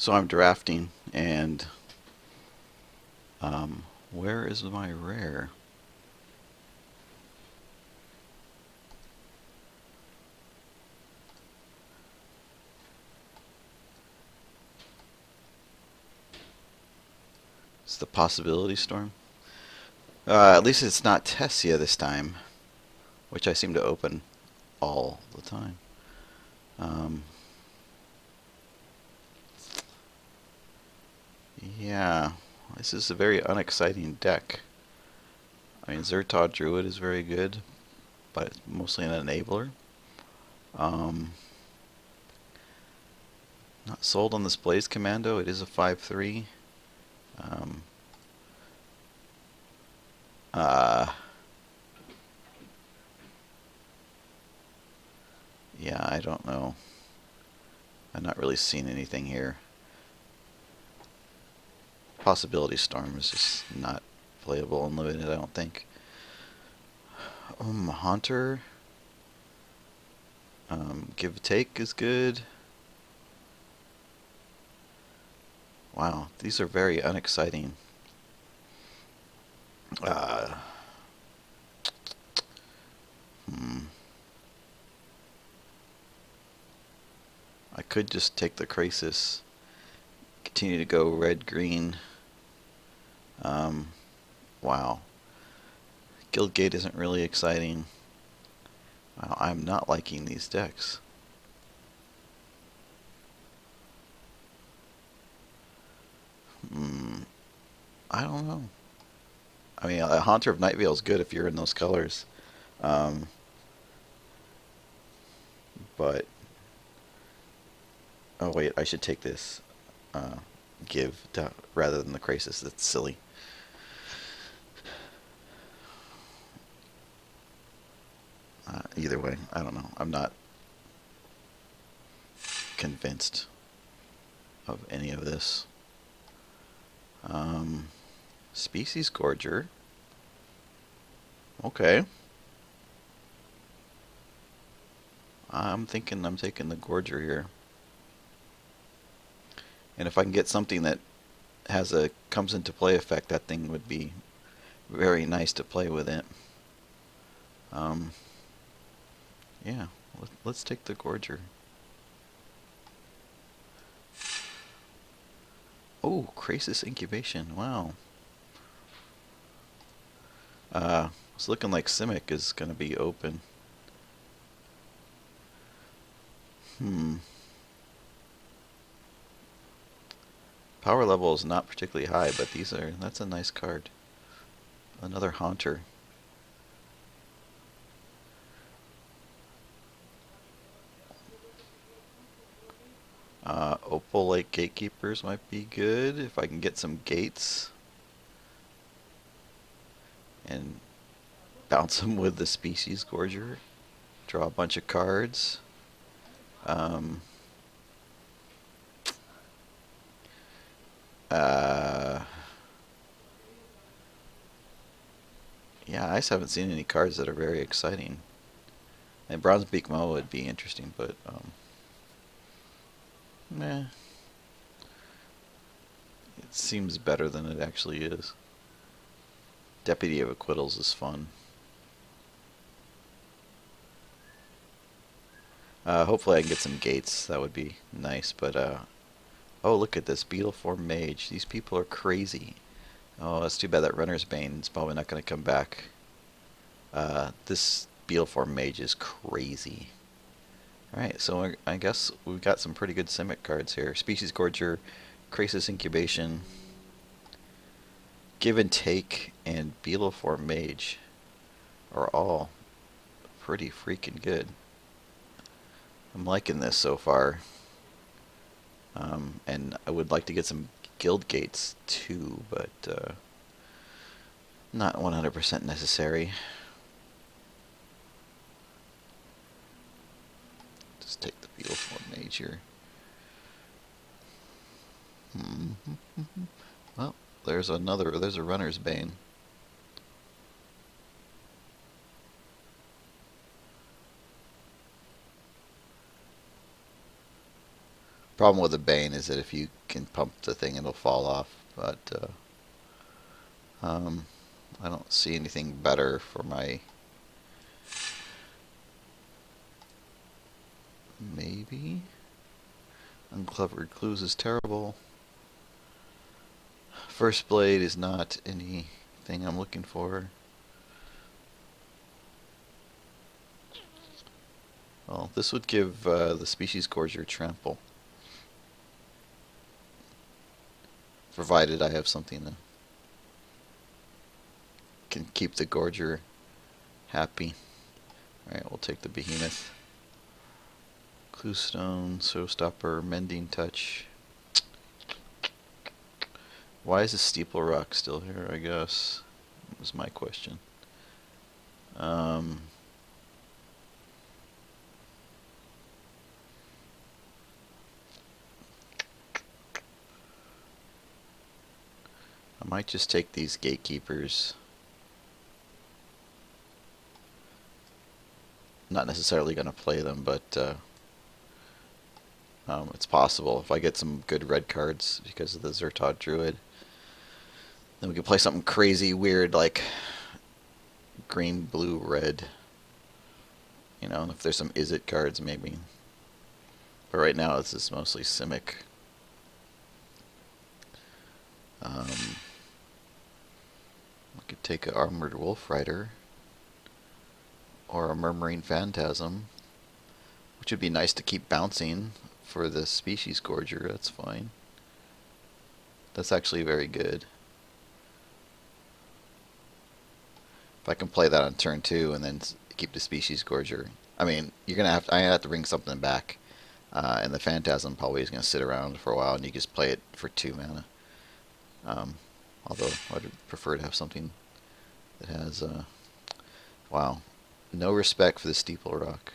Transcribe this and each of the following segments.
So I'm drafting, and where is my rare? It's the Possibility Storm. At least it's not Tessia this time, which I seem to open all the time. Um, yeah, this is a very unexciting deck. I mean, Zertod Druid is very good, but it's mostly an enabler. Um, Not sold on this Blaze Commando. It is a 5/3. Um, uh, yeah, I don't know. I'm not really seeing anything here. Possibility Storm is just not playable unlimited, I don't think. Haunter. Give Take is good. Wow, these are very unexciting. Uh, hmm. I could just take the Crisis, continue to go red-green. Wow. Guildgate isn't really exciting. Wow, I'm not liking these decks. I don't know. I mean, a Haunter of Night Veil is good if you're in those colors. Um, but, oh wait, I should take this. Give rather than the Crisis. That's silly. Either way, I don't know. I'm not convinced of any of this. Um, Species Gorger. Okay. I'm thinking I'm taking the Gorger here. And if I can get something that has a comes into play effect, that thing would be very nice to play with it. Yeah, let's take the Gorger. Oh, Crisis Incubation. Wow. It's looking like Simic is going to be open. Power level is not particularly high, but that's a nice card. Another Haunter. Opal Lake Gatekeepers might be good if I can get some gates. And bounce them with the Species Gorger. Draw a bunch of cards. Yeah, I just haven't seen any cards that are very exciting. And Bronzebeak Mo would be interesting, but meh. It seems better than it actually is. Deputy of Acquittals is fun. Hopefully I can get some gates. That would be nice, but oh, look at this Beetleform Mage. These people are crazy. Oh, that's too bad that Runner's Bane is probably not going to come back. This Beetleform Mage is crazy. Alright, so I guess we've got some pretty good Simic cards here. Species Gorger, Crisis Incubation, Give and Take, and Beetleform Mage are all pretty freaking good. I'm liking this so far. And I would like to get some guild gates too, but not 100% necessary. Just take the Beetleform Mage here. Well, there's a Runner's Bane. Problem with the Bane is that if you can pump the thing, it'll fall off. But I don't see anything better for my... Maybe? Unclever Recluse is terrible. First Blade is not anything I'm looking for. Well, this would give the Species Gorger trample. Provided I have something that can keep the Gorger happy. Alright, we'll take the Behemoth. Cluestone, Showstopper, Mending Touch. Why is the Steeple Rock still here, I guess? Was my question. I might just take these Gatekeepers. Not necessarily going to play them, but it's possible. If I get some good red cards because of the Zertod Druid, then we can play something crazy, weird, like green, blue, red. You know, if there's some Izzet cards, maybe. But right now, this is mostly Simic. I could take an Armored Wolf Rider. Or a Murmuring Phantasm. Which would be nice to keep bouncing for the Species Gorger. That's fine. That's actually very good. If I can play that on turn 2 and then keep the Species Gorger. I mean, I have to bring something back. And the Phantasm probably is going to sit around for a while, and you just play it for 2 mana. Although I'd prefer to have something that has... wow. No respect for the Steeple Rock.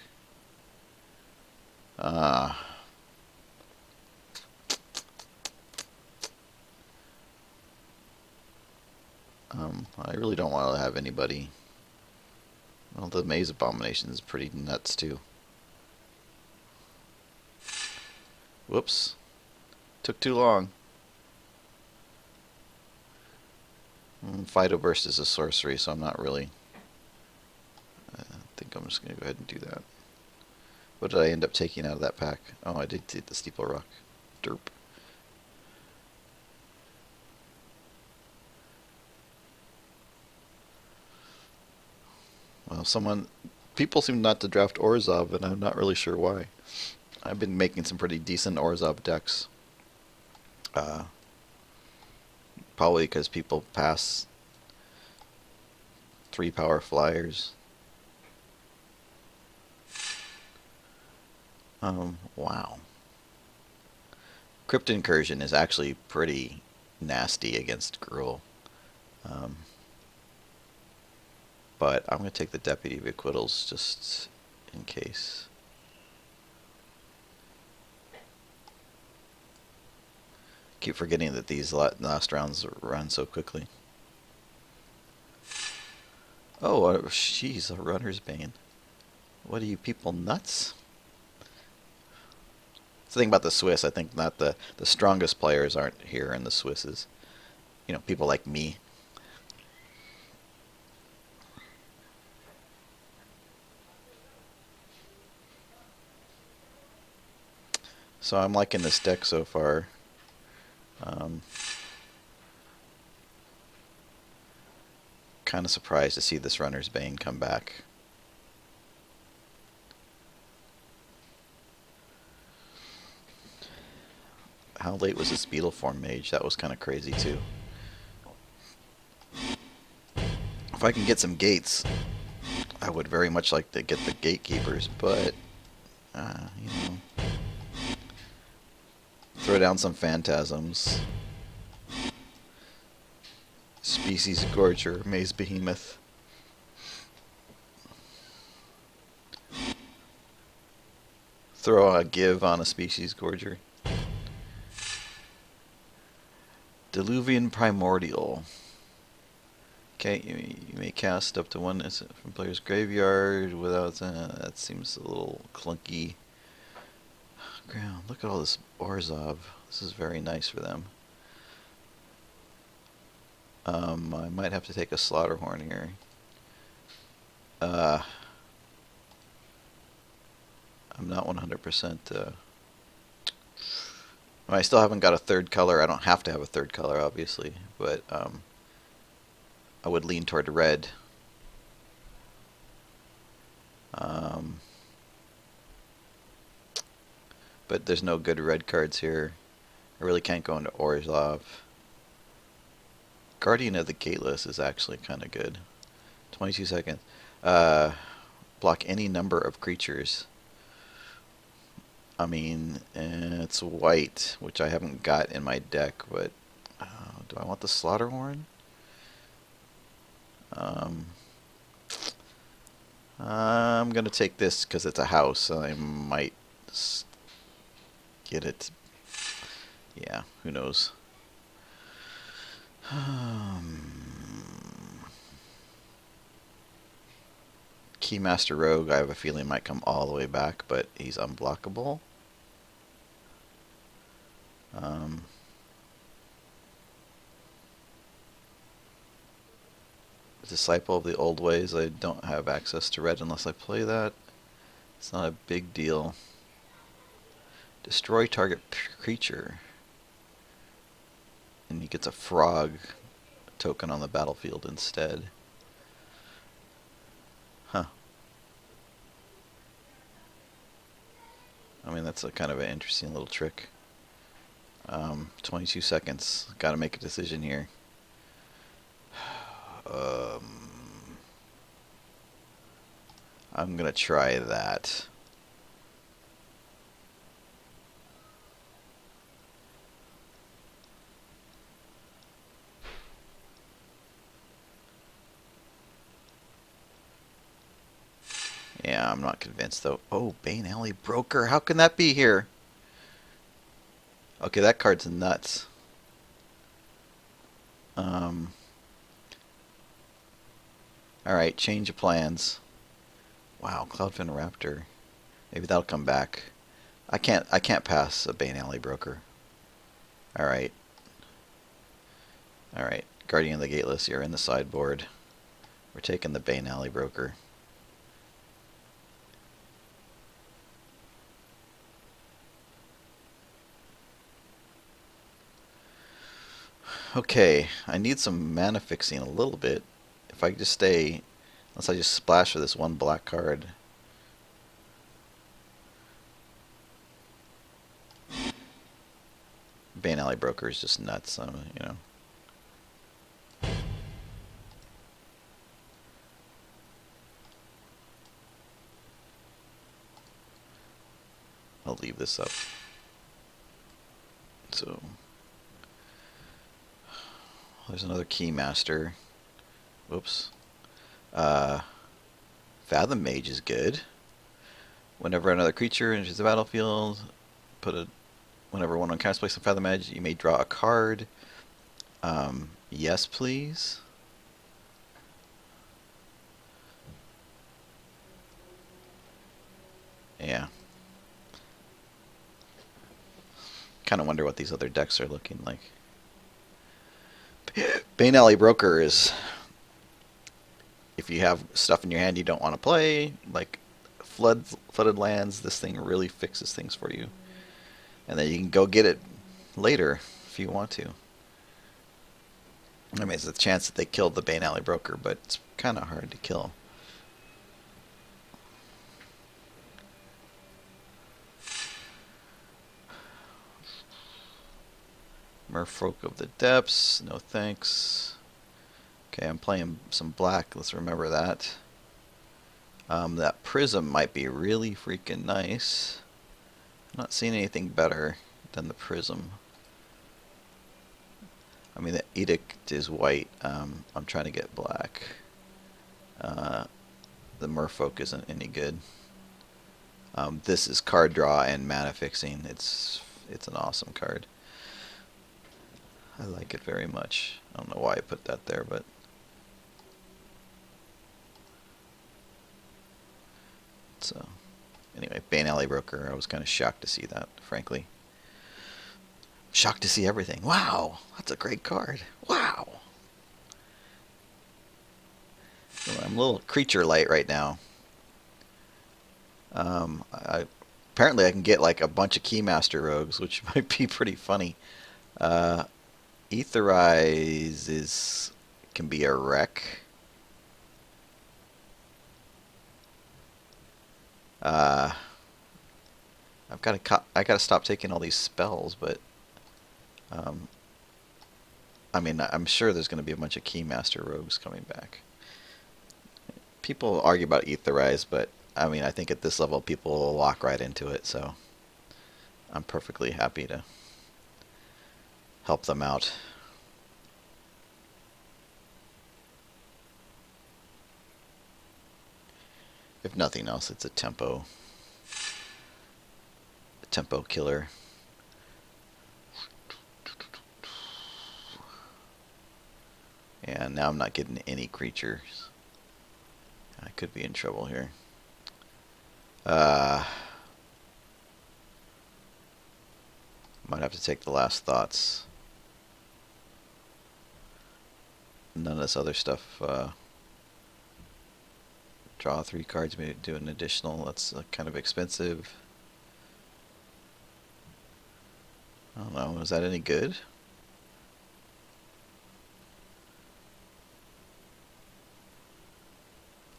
I really don't want to have anybody. Well, the Maze Abomination is pretty nuts too. Whoops. Took too long. Fido Burst is a sorcery, so I'm not really... I think I'm just going to go ahead and do that. What did I end up taking out of that pack? Oh, I did take the Steeple Rock. Derp. Well, people seem not to draft Orzhov, and I'm not really sure why. I've been making some pretty decent Orzhov decks. Probably because people pass 3-power flyers. Wow. Crypt Incursion is actually pretty nasty against Gruul. But I'm going to take the Deputy of Acquittals just in case. Keep forgetting that these last rounds run so quickly. Oh, jeez, a Runner's Bane. What are you people, nuts? That's the thing about the Swiss. I think not the strongest players aren't here in the Swisses. You know, people like me. So I'm liking this deck so far. Kind of surprised to see this Runner's Bane come back. How late was this Beetleform Mage? That was kind of crazy too. If I can get some gates, I would very much like to get the Gatekeepers, but you know, throw down some Phantasms. Species Gorger, Maze Behemoth. Throw a Give on a Species Gorger. Diluvian Primordial. Okay, you may cast up to one from player's graveyard without... that seems a little clunky. Ground. Look at all this Orzhov. This is very nice for them. I might have to take a Slaughterhorn here. I'm not 100%. I still haven't got a third color. I don't have to have a third color, obviously, but I would lean toward red. But there's no good red cards here. I really can't go into Orzhov. Guardian of the Gateless is actually kind of good. 22 seconds. Block any number of creatures. I mean, it's white, which I haven't got in my deck, but do I want the Slaughterhorn? I'm going to take this because it's a house, and I might get it. Yeah, who knows? Keymaster Rogue, I have a feeling might come all the way back, but he's unblockable. Disciple of the Old Ways, I don't have access to red unless I play that. It's not a big deal. Destroy target creature. And he gets a frog token on the battlefield instead. Huh. I mean, that's a kind of an interesting little trick. 22 seconds. Gotta make a decision here. I'm gonna try that. Yeah, I'm not convinced though. Oh, Bane Alley Broker. How can that be here? Okay, that card's nuts. Alright, change of plans. Wow, Cloudfin Raptor. Maybe that'll come back. I can't pass a Bane Alley Broker. Alright. Alright. Guardian of the Gateless, you're in the sideboard. We're taking the Bane Alley Broker. Okay, I need some mana fixing a little bit. If I could just stay, unless I just splash for this one black card. Bane Alley Broker is just nuts, you know. I'll leave this up. So there's another Keymaster. Whoops. Fathom Mage is good. Whenever another creature enters the battlefield, whenever one casts place on Fathom Mage, you may draw a card. Yes, please. Yeah. Kind of wonder what these other decks are looking like. Bane Alley Broker is, if you have stuff in your hand you don't want to play, like flooded lands, this thing really fixes things for you. And then you can go get it later if you want to. I mean, there's a chance that they killed the Bane Alley Broker, but it's kind of hard to kill. Merfolk of the Depths, no thanks. Okay, I'm playing some black, let's remember that. That Prism might be really freaking nice. I'm not seeing anything better than the Prism. I mean, the Edict is white. I'm trying to get black. The Merfolk isn't any good. This is card draw and mana fixing. It's an awesome card. I like it very much. I don't know why I put that there, but Anyway, Bane Alley Broker, I was kind of shocked to see that, frankly. Shocked to see everything. Wow, that's a great card. Wow. I'm a little creature light right now. Apparently I can get like a bunch of Keymaster Rogues, which might be pretty funny. Uh, can be a wreck. Uh, I gotta stop taking all these spells, but um, I mean I'm sure there's gonna be a bunch of Keymaster Rogues coming back. People argue about Aetherize, but I mean I think at this level people will walk right into it, so I'm perfectly happy to help them out. If nothing else, it's a tempo killer. And now I'm not getting any creatures. I could be in trouble here. Might have to take the last thoughts. None of this other stuff. Draw 3 cards, maybe do an additional. That's kind of expensive. I don't know. Is that any good?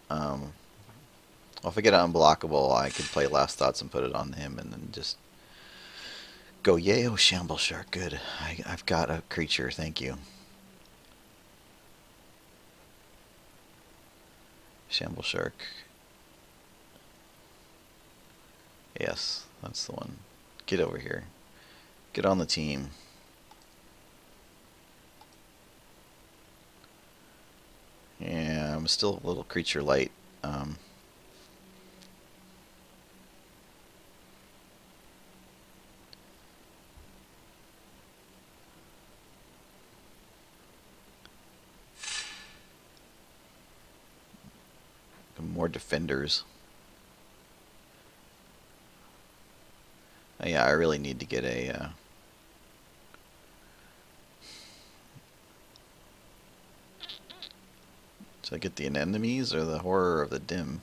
Well, if I get it unblockable, I could play Last Thoughts and put it on him and then just go, yay, oh, Shamble Shark, good. I've got a creature, thank you. Shamble Shark. Yes, that's the one. Get over here. Get on the team. Yeah, I'm still a little creature light. More defenders. Yeah, I really need to get a... Should I get the anemones or the horror of the dim?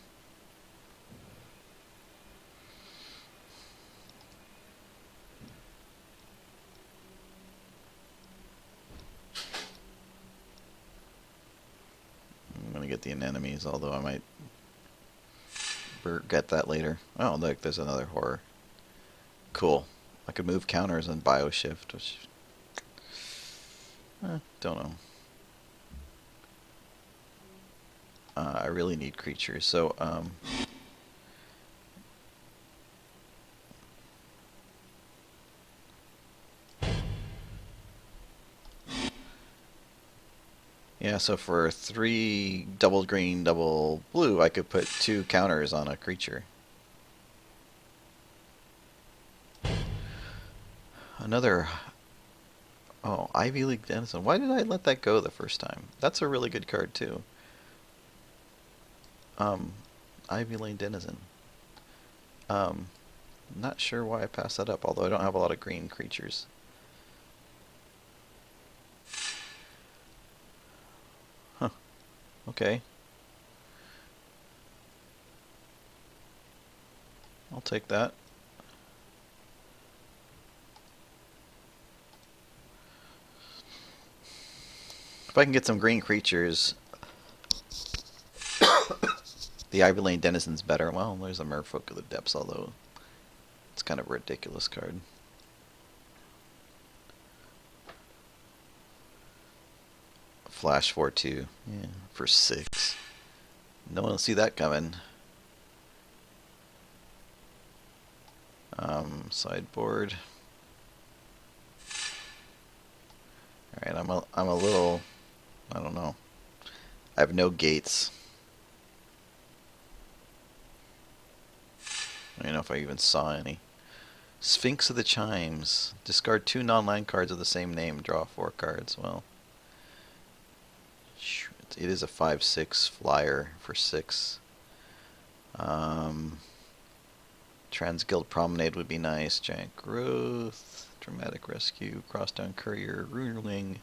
I'm gonna get the anemones, although I might get that later. Oh, look, there's another horror. Cool. I could move counters and bioshift, which... don't know. I really need creatures, so... yeah, so for 3 double green, double blue, I could put 2 counters on a creature. Another... Oh, Ivy League Denizen. Why did I let that go the first time? That's a really good card, too. Ivy Lane Denizen. Not sure why I passed that up, although I don't have a lot of green creatures. Huh. Okay. I'll take that. If I can get some green creatures, the Ivy Lane Denizen's better. Well, there's a Merfolk of the Depths, although it's kind of a ridiculous card. Flash 4/2. Yeah, for 6. No one will see that coming. Sideboard. Alright, I'm a little... I don't know. I have no gates. I don't know if I even saw any. Sphinx of the Chimes. Discard 2 non-land cards of the same name. Draw 4 cards. Well, it is a 5/6 flyer for 6. Transguild Promenade would be nice. Giant Growth, Dramatic Rescue, Crosstown Courier, Ruling,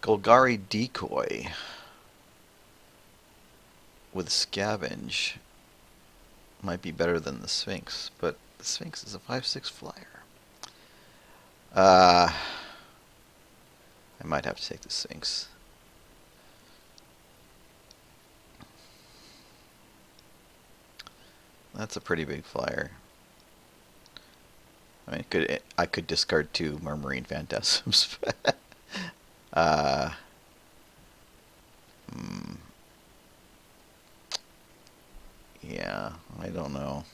Golgari Decoy with Scavenge might be better than the Sphinx, but the Sphinx is a 5/6 flyer. I might have to take the Sphinx. That's a pretty big flyer. I mean, I could discard 2 Murmuring Phantasms. uh, yeah, I don't know.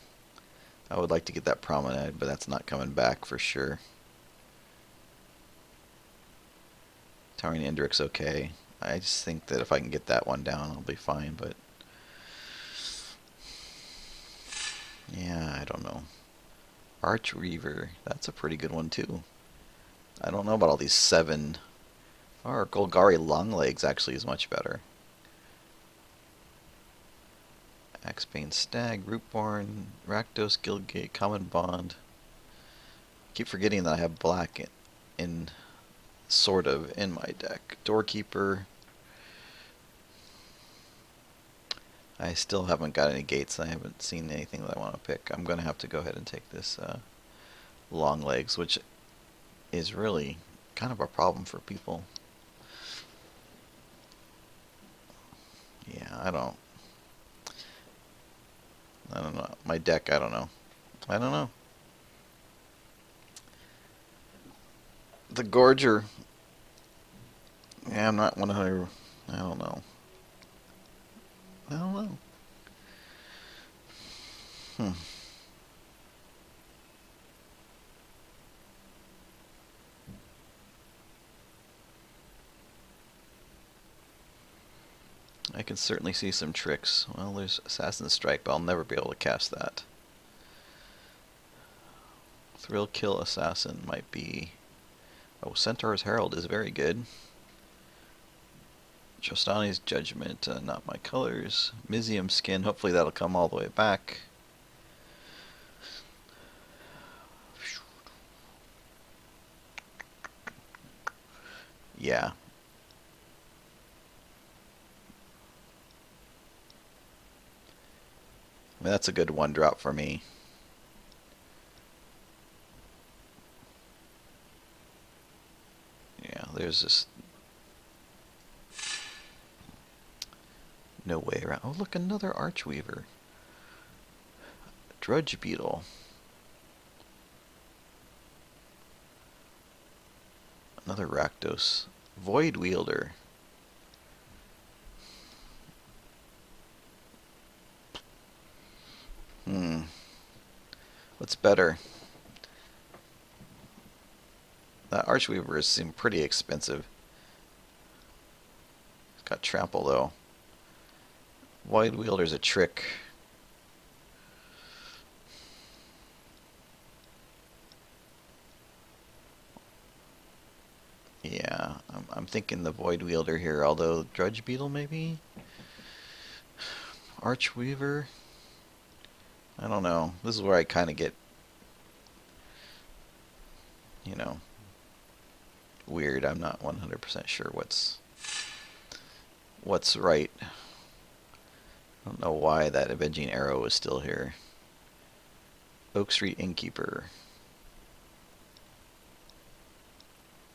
I would like to get that Promenade, but that's not coming back for sure. Towering Indrik's okay. I just think that if I can get that one down, I'll be fine, but yeah, I don't know. Archreaver, that's a pretty good one too. I don't know about all these 7. Or Golgari Longlegs actually is much better. Axebane Stag, Rootborn, Rakdos, Guildgate, Common Bond. Keep forgetting that I have black in sort of in my deck. Doorkeeper. I still haven't got any gates. I haven't seen anything that I want to pick. I'm going to have to go ahead and take this Longlegs, which is really kind of a problem for people. Yeah, I don't know. My deck, I don't know. The Gorger. Yeah, I'm not 100. I don't know. I can certainly see some tricks. Well, there's Assassin's Strike, but I'll never be able to cast that. Thrill Kill Assassin might be... Oh, Centaur's Herald is very good. Jostani's Judgment, not my colors. Mizium Skin, hopefully that'll come all the way back. Yeah. I mean, that's a good 1-drop for me. Yeah, there's just no way around. Oh, look, another Archweaver. Drudge Beetle. Another Rakdos. Void Wielder. What's better? That Archweaver seemed pretty expensive. It's got Trample, though. Void Wielder's a trick. Yeah, I'm thinking the Void Wielder here, although Drudge Beetle maybe? Archweaver? I don't know. This is where I kind of get, you know, weird. I'm not 100% sure what's right. I don't know why that Avenging Arrow is still here. Oak Street Innkeeper.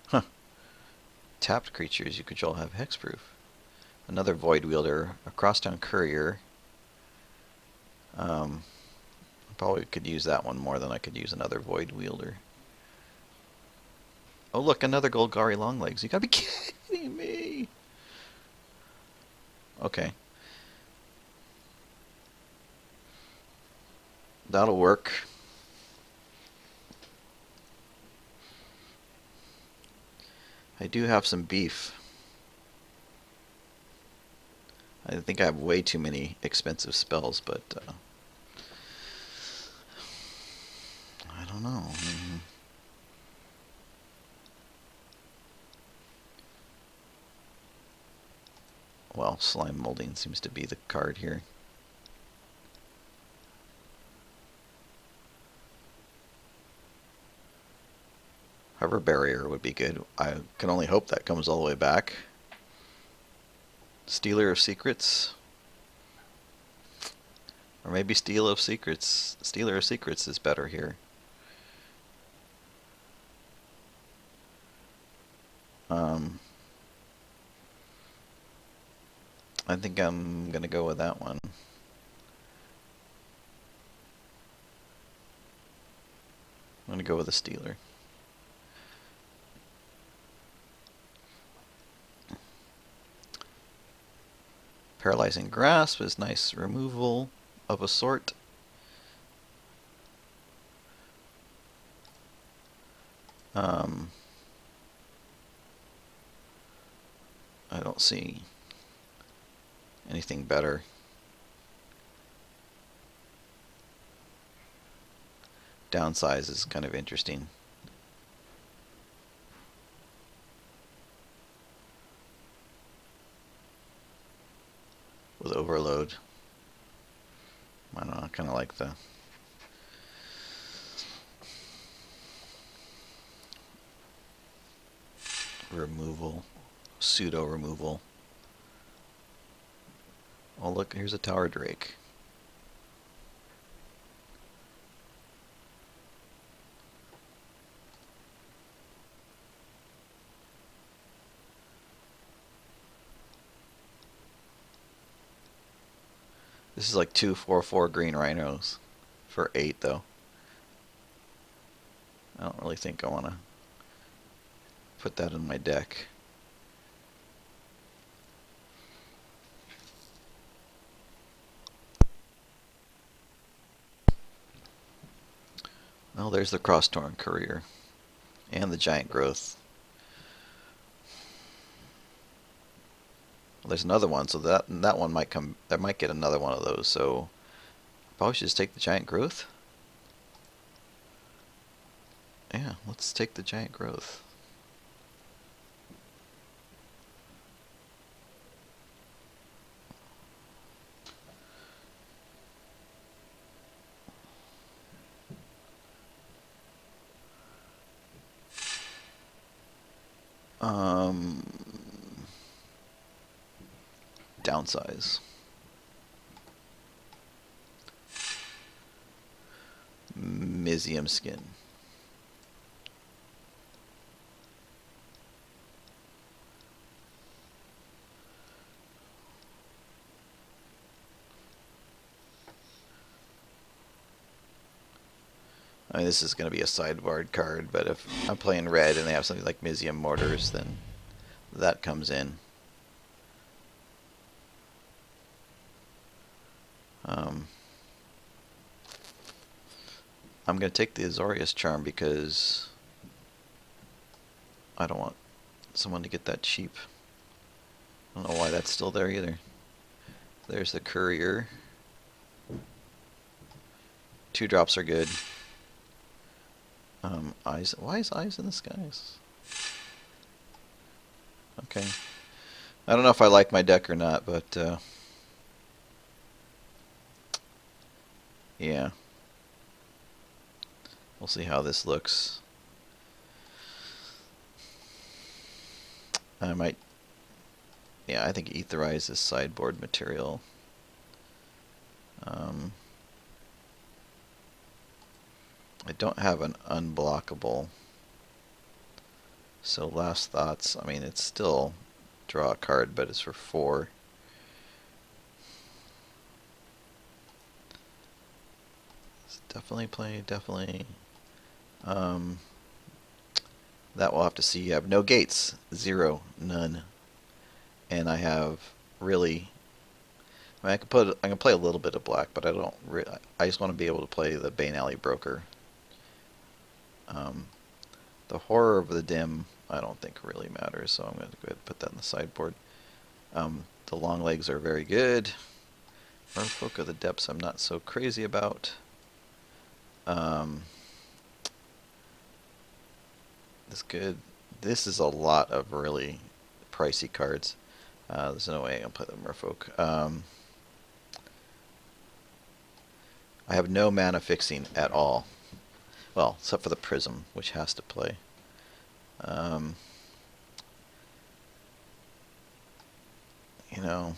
Huh. Tapped creatures you control have hexproof. Another Void Wielder. A Crosstown Courier. Probably could use that one more than I could use another Void Wielder. Oh look, another Golgari Longlegs. You gotta be kidding me! Okay. That'll work. I do have some beef. I think I have way too many expensive spells, but I don't know. Well, Slime Molding seems to be the card here. Hover Barrier would be good. I can only hope that comes all the way back. Stealer of Secrets. Or maybe Stealer of Secrets. Stealer of Secrets is better here. I think I'm going to go with that one. I'm going to go with the Stealer. Paralyzing Grasp is nice removal of a sort. I don't see anything better. Downsize is kind of interesting. With Overload. I don't know, I kind of like the removal, pseudo removal. Oh look, here's a Tower Drake. This is like 2/4/4 green rhinos for 8 though. I don't really think I want to put that in my deck. Well, there's the Cross-Torn Courier and the Giant Growth. Well, there's another one, so that one might come. I might get another one of those. So probably should just take the Giant Growth. Yeah, let's take the Giant Growth. Downsize. Mizium Skin. I mean, this is going to be a sideboard card, but if I'm playing red and they have something like Mizium Mortars, then that comes in. I'm going to take the Azorius Charm because I don't want someone to get that cheap. I don't know why that's still there either. There's the Courier. 2 drops are good. Eyes. Why is Eyes in the Skies? Okay. I don't know if I like my deck or not, but yeah. We'll see how this looks. I might. Yeah, I think Aetherize is sideboard material. I don't have an unblockable. So Last Thoughts, I mean, it's still draw a card, but it's for 4. It's definitely play, definitely. That we'll have to see. You have no gates, 0, none, and I have really. I mean, I can play a little bit of black, but I don't. I just want to be able to play the Bane Alley Broker. The Horror of the Dim, I don't think really matters, so I'm going to go ahead and put that in the sideboard. The Long Legs are very good. Merfolk of the Depths I'm not so crazy about. This good. This is a lot of really pricey cards. There's no way I can play the Merfolk. I have no mana fixing at all. Well, except for the Prism, which has to play. Um, you know,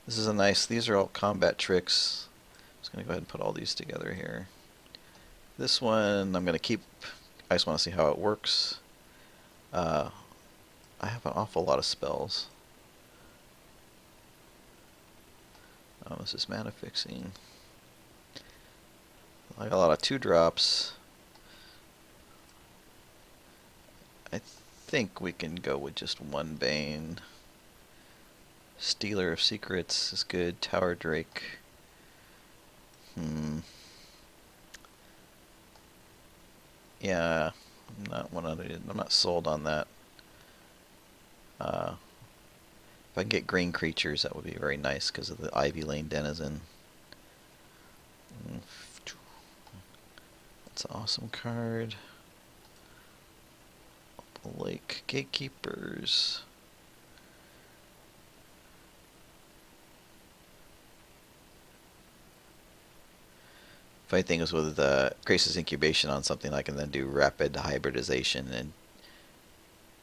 this is a nice, these are all combat tricks. I'm just going to go ahead and put all these together here. This one I'm going to keep, I just want to see how it works. I have an awful lot of spells. This is mana fixing. I got a lot of 2-drops. I think we can go with just one Bane. Stealer of Secrets is good. Tower Drake. Yeah, I'm not sold on that. If I can get green creatures, that would be very nice because of the Ivy Lane Denizen. That's an awesome card. Lake Gatekeepers. Funny thing is with Grace's Incubation on something, I can then do rapid hybridization and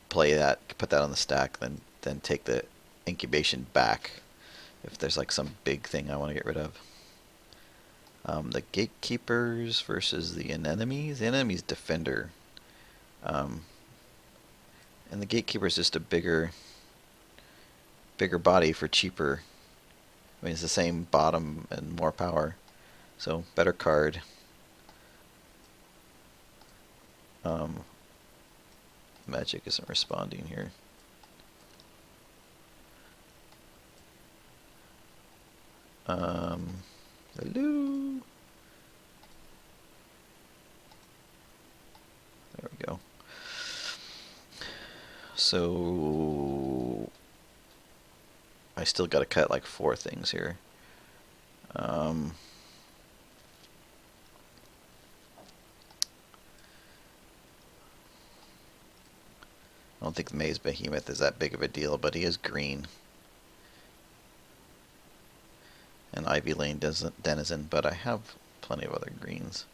play that, put that on the stack, then take the incubation back if there's like some big thing I want to get rid of. The Gatekeepers versus the enemies. The enemy's Defender. And the Gatekeeper is just a bigger body for cheaper. I mean, it's the same bottom and more power. So, better card. Magic isn't responding here. Hello? There we go. So, I still got to cut like 4 things here. I don't think the Maze Behemoth is that big of a deal, but he is green. And Ivy Lane Denizen, but I have plenty of other greens.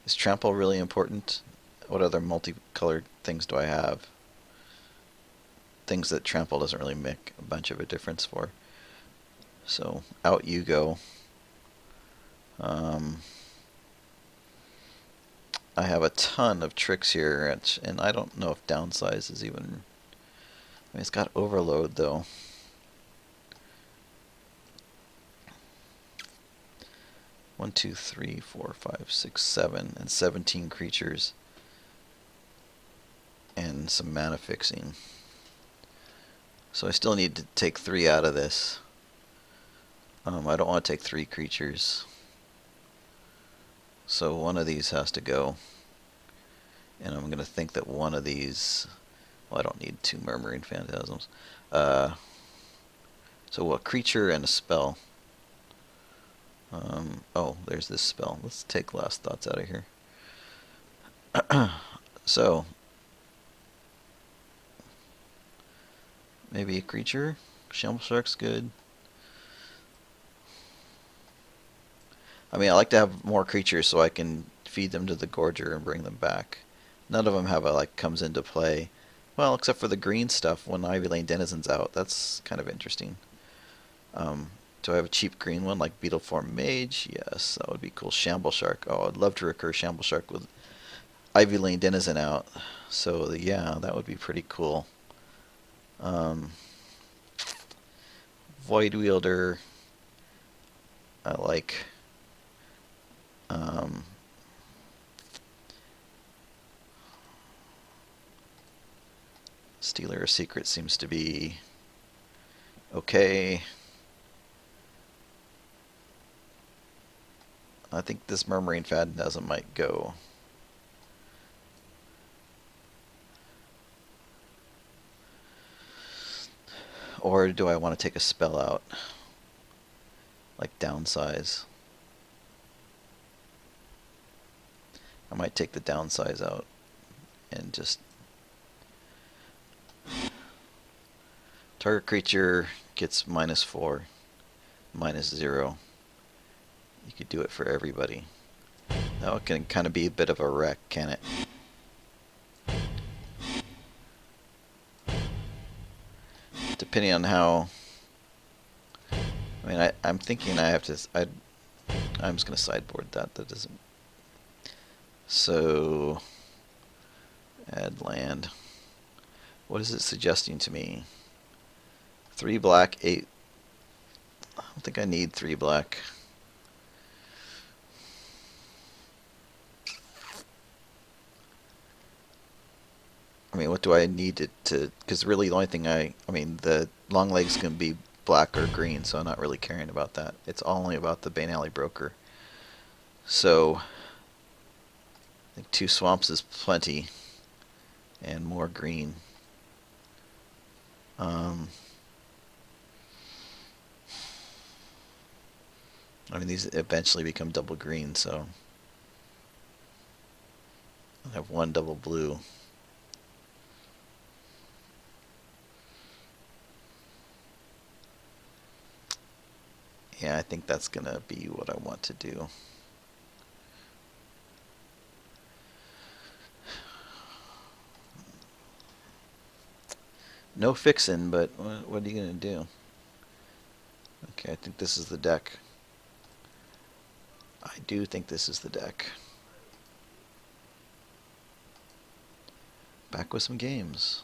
Is Trample really important? What other multicolored things do I have? Things that Trample doesn't really make a bunch of a difference for. So, out you go. I have a ton of tricks here, and I don't know if downsize is even... I mean, it's got overload, though. One, two, three, 4, 5, 6, 7, and 17 creatures. And some mana fixing. So I still need to take 3 out of this. I don't want to take 3 creatures. So one of these has to go. And I'm going to think that one of these... Well, I don't need 2 Murmuring Phantasms. So a creature and a spell. Oh, there's this spell. Let's take Last Thoughts out of here. So, maybe a creature? Shamble Shark's good. I mean, I like to have more creatures so I can feed them to the Gorger and bring them back. None of them have a, like, comes into play. Well, except for the green stuff when Ivy Lane Denizen's out. That's kind of interesting. Do I have a cheap green one like Beetleform Mage? Yes, that would be cool. Shamble Shark. Oh, I'd love to recur Shamble Shark with Ivy Lane Denizen out. So, yeah, that would be pretty cool. Void Wielder. I like. Stealer of Secret seems to be okay. I think this Murmuring Phantasm might go. Or do I want to take a spell out? Like downsize. I might take the downsize out and just... Target creature gets -4, -0. You could do it for everybody. Now it can kind of be a bit of a wreck, can it? Depending on how. I mean, I'm thinking I have to. I'm just gonna sideboard that. That doesn't. So add land. What is it suggesting to me? 3 black, 8. I don't think I need 3 black. I mean, what do I need to because really the only thing I mean, the long legs can be black or green, so I'm not really caring about that. It's only about the Bane Alley Broker. So, I think 2 swamps is plenty, and more green. I mean, these eventually become double green, so I have 1 double blue. Yeah, I think that's gonna be what I want to do. No fixin', but what are you gonna do? Okay, I think this is the deck. I do think this is the deck. Back with some games.